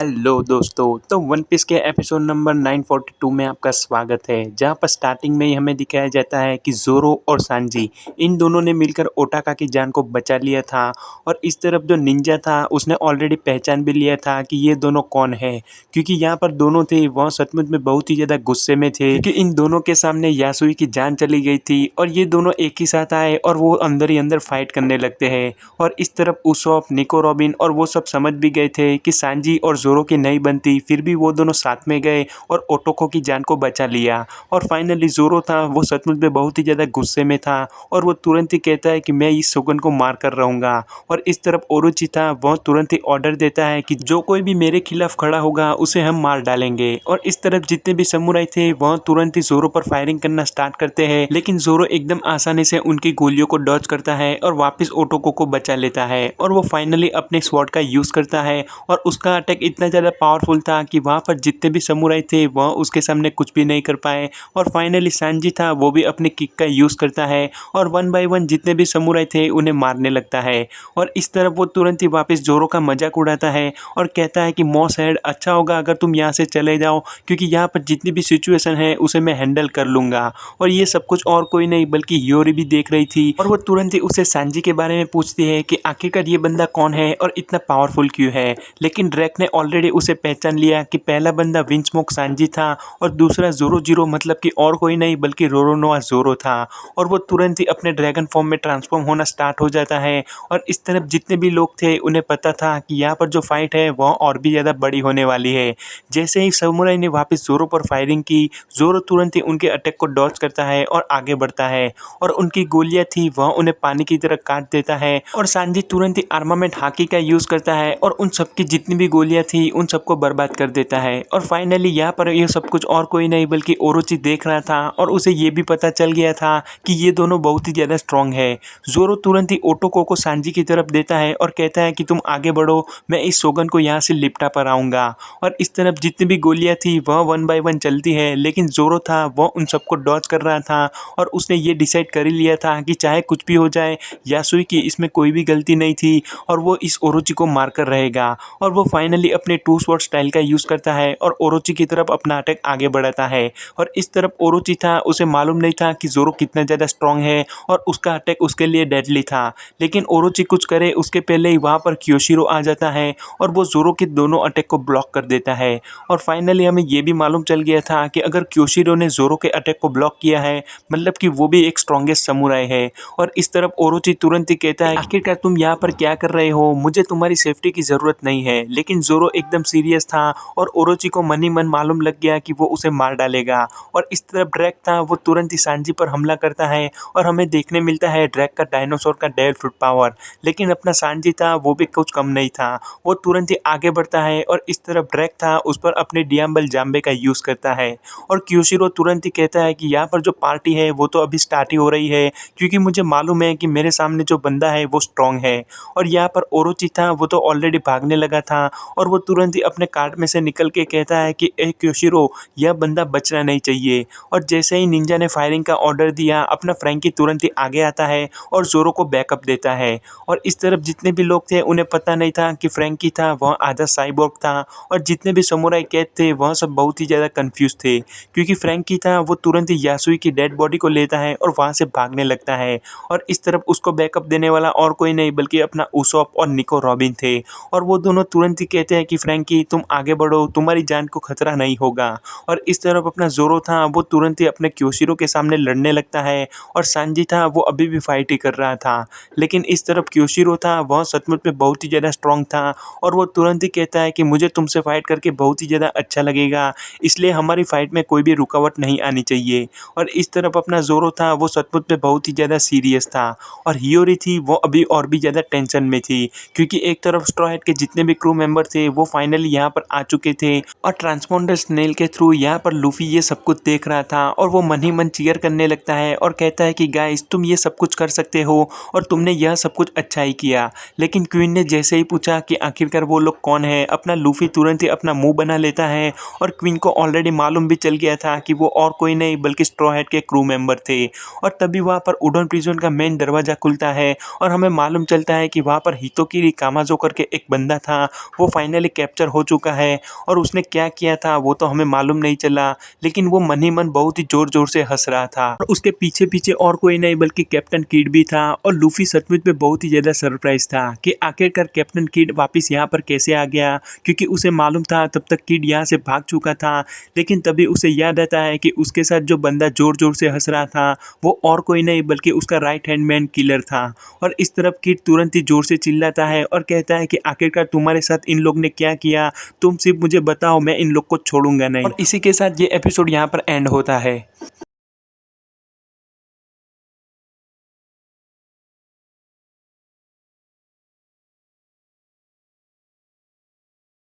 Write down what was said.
Hello दोस्तों। तो one piece के एपिसोड नंबर 942 में आपका स्वागत है, जहां पर स्टार्टिंग में ही हमें दिखाया जाता है कि ज़ोरो और सांजी इन दोनों ने मिलकर ओटाका की जान को बचा लिया था। और इस तरफ जो निंजा था उसने ऑलरेडी पहचान भी लिया था कि ये दोनों कौन है, क्योंकि यहाँ पर दोनों थे वह सचमुच में बहुत ही ज़्यादा गुस्से में थे, क्योंकि इन दोनों के सामने यासुई की जान चली गई थी और ये दोनों एक ही साथ आए और वो अंदर ही अंदर फाइट करने लगते हैं। और इस तरफ उसॉप, निको रॉबिन और वो सब समझ भी गए थे कि सांजी और ज़ोरो की नहीं बनती, फिर भी वो दोनों साथ में गए और ओटोको की जान को बचा लिया। और फाइनली ज़ोरो था वो सचमुच में बहुत ही ज़्यादा गुस्से में था और वो तुरंत ही कहता है कि मैं इस शोगुन को मार कर रहूँगा। और इस तरफ ओरोची था वह तुरंत ही ऑर्डर देता है कि जो कोई भी मेरे खिलाफ खड़ा होगा उसे हम मार डालेंगे। और इस तरफ जितने भी समुराई थे वह तुरंत ही ज़ोरो पर फायरिंग करना स्टार्ट करते हैं, लेकिन ज़ोरो एकदम आसानी से उनकी गोलियों को डॉज करता है और वापस ओटोको को बचा लेता है। और वो फाइनली अपने स्वॉर्ड का यूज़ करता है और उसका अटैक इतना ज़्यादा पावरफुल था कि वहाँ पर जितने भी समुराई थे वह उसके सामने कुछ भी नहीं कर पाए। और फाइनली सांजी था वो भी अपने किक का यूज़ करता है और वन बाय वन जितने भी समुराई थे उन्हें मारने लगता है। और इस तरफ वो तुरंत ही वापस ज़ोरो का मजाक उड़ाता है और कहता है कि मॉस हेड, अच्छा होगा अगर तुम यहाँ से चले जाओ, क्योंकि यहाँ पर जितनी भी सिचुएशन है उसे मैं हैंडल कर लूँगा। और ये सब कुछ और कोई नहीं बल्कि हियोरी भी देख रही थी और वो तुरंत ही उसे सांजी के बारे में पूछती है कि आखिरकार ये बंदा कौन है और इतना पावरफुल क्यों है। लेकिन ड्रैक ने ऑलरेडी उसे पहचान लिया कि पहला बंदा विंचमोक सांजी था और दूसरा ज़ोरो जीरो मतलब कि और कोई नहीं बल्कि रोरोनोआ ज़ोरो था। और वो तुरंत ही अपने ड्रैगन फॉर्म में ट्रांसफॉर्म होना स्टार्ट हो जाता है। और इस तरफ जितने भी लोग थे उन्हें पता था कि यहाँ पर जो फाइट है वह और भी ज़्यादा बड़ी होने वाली है। जैसे ही समुराई ने वापस ज़ोरो पर फायरिंग की, ज़ोरो तुरंत ही उनके अटैक को डॉज करता है और आगे बढ़ता है और उनकी गोलियां थी वह उन्हें पानी की तरह काट देता है। और सांजी तुरंत ही आर्मामेंट हाकी का यूज़ करता है और उन सबकी जितनी भी गोलियां थी उन सबको बर्बाद कर देता है। और फाइनली यहाँ पर यह सब कुछ और कोई नहीं बल्कि ओरोची देख रहा था और उसे ये भी पता चल गया था कि ये दोनों बहुत ही ज़्यादा स्ट्रांग है। ज़ोरो तुरंत ही ओटोको को सांजी की तरफ देता है और कहता है कि तुम आगे बढ़ो, मैं इस शोगन को यहाँ से लिपटा पर आऊँगा। और इस तरफ जितनी भी गोलियां थी वह वन बाय वन चलती है, लेकिन ज़ोरो था वह उन सबको डॉज कर रहा था और उसने ये डिसाइड कर ही लिया था कि चाहे कुछ भी हो जाए, यासुई की इसमें कोई भी गलती नहीं थी और वो इस ओरोची को मार कर रहेगा। और वो फाइनली अपने टू स्वॉर्ड स्टाइल का यूज़ करता है और ओरोची की तरफ अपना अटैक आगे बढ़ाता है। और इस तरफ ओरोची था उसे मालूम नहीं था कि ज़ोरो कितना ज़्यादा स्ट्रांग है और उसका अटैक उसके लिए डेडली था। लेकिन ओरोची कुछ करे उसके पहले ही वहाँ पर क्योशिरो आ जाता है और वो ज़ोरो के दोनों अटैक को ब्लॉक कर देता है। और फाइनली हमें ये भी मालूम चल गया था कि अगर क्योशिरो ने ज़ोरो के अटैक को ब्लॉक किया है मतलब कि वो भी एक स्ट्रॉन्गेस्ट समुराई है। और इस तरफ ओरोची तुरंत ही कहता है आखिरकार तुम यहाँ पर क्या कर रहे हो, मुझे तुम्हारी सेफ्टी की ज़रूरत नहीं है। लेकिन ज़ोरो एकदम सीरियस था और ओरोची को मन ही मन मालूम लग गया कि वो उसे मार डालेगा। और इस तरफ ड्रैक था वो तुरंत ही सांजी पर हमला करता है और हमें देखने मिलता है ड्रैक का डायनासोर का डेविल फ्रूट पावर। लेकिन अपना सांजी था वो भी कुछ कम नहीं था, वो तुरंत ही आगे बढ़ता है और इस तरफ ड्रैक था उस पर अपने डियाम्बल जाम्बे का यूज़ करता है। और क्यूशिरो तुरंत ही कहता है कि यहाँ पर जो पार्टी है वो तो अभी स्टार्ट ही हो रही है, क्योंकि मुझे मालूम है कि मेरे सामने जो बंदा है वो स्ट्रांग है। और यहाँ पर ओरोची था वो तो ऑलरेडी भागने लगा था और वो तुरंत ही अपने कार्ट में से निकल के कहता है कि ए क्योशिरो, यह बंदा बचना नहीं चाहिए। और जैसे ही निंजा ने फायरिंग का ऑर्डर दिया, अपना फ्रैंकी तुरंत ही आगे आता है और ज़ोरो को बैकअप देता है। और इस तरफ जितने भी लोग थे उन्हें पता नहीं था कि फ्रैंकी था वह आधा साइबोर्ग था और जितने भी समुराई कैद थे वह सब बहुत ही ज़्यादा कंफ्यूज थे, क्योंकि फ्रैंकी था वो तुरंत ही यासुई की डेड बॉडी को लेता है और वहाँ से भागने लगता है। और इस तरफ उसको बैकअप देने वाला और कोई नहीं बल्कि अपना उसॉप और निको रॉबिन थे। और वो दोनों तुरंत ही कहते हैं कि फ्रैंकी तुम आगे बढ़ो, तुम्हारी जान को खतरा नहीं होगा। और इस तरफ अपना ज़ोरो था वो तुरंत ही अपने क्योशिरो के सामने लड़ने लगता है और सांजी था वो अभी भी फाइट ही कर रहा था। लेकिन इस तरफ क्योशिरो था वह सचमुच में बहुत ही ज़्यादा स्ट्रांग था और वो तुरंत ही कहता है कि मुझे तुमसे फाइट करके बहुत ही ज़्यादा अच्छा लगेगा, इसलिए हमारी फाइट में कोई भी रुकावट नहीं आनी चाहिए। और इस तरफ अपना ज़ोरो था वो सचमुच में बहुत ही ज़्यादा सीरियस था और हियोरी थी वो अभी और भी ज़्यादा टेंशन में थी, क्योंकि एक तरफ स्ट्रॉ हैट के जितने भी क्रू मेंबर थे वो फाइनली यहाँ पर आ चुके थे और ट्रांसपोंडर स्नेल के थ्रू यहाँ पर लूफी ये सब कुछ देख रहा था और वो मन ही मन चीयर करने लगता है और कहता है कि गाइस तुम ये सब कुछ कर सकते हो और तुमने यह सब कुछ अच्छा ही किया। लेकिन क्वीन ने जैसे ही पूछा कि आखिरकार वो लोग कौन है, अपना लूफी तुरंत ही अपना मुंह बना लेता है और क्वीन को ऑलरेडी मालूम भी चल गया था कि वो और कोई नहीं बल्कि स्ट्रॉ हैट के क्रू मेंबर थे। और तभी वहाँ पर उडन प्रिजन का मेन दरवाज़ा खुलता है और हमें मालूम चलता है कि वहाँ पर हितोकिरी कामाजो करके एक बंदा था, वो फाइनली कैप्चर हो चुका है और उसने क्या किया था वो तो हमें मालूम नहीं चला, लेकिन वो मन ही मन बहुत ही ज़ोर-ज़ोर से हँस रहा था और उसके पीछे-पीछे और कोई नहीं बल्कि कैप्टन किड भी था और लूफ़ी सचमुच में बहुत ही ज़्यादा सरप्राइज़ था कि आखिरकार कैप्टन किड वापस यहाँ पर कैसे आ गया, क्योंकि उसे मालूम था तब तक किड यहाँ से भाग चुका था। लेकिन तभी उसे याद आता है कि उसके साथ जो बंदा ज़ोर-ज़ोर से हँस रहा था वो और कोई नहीं बल्कि उसका राइट हैंड मैन किलर था और इस तरफ किड तुरंत ही ज़ोर से चिल्लाता है और कहता है कि आखिरकार तुम्हारे साथ इन लोग ने क्या किया? तुम सिर्फ मुझे बताओ, मैं इन लोग को छोड़ूँगा नहीं। और इसी के साथ ये एपिसोड यहाँ पर एंड होता है।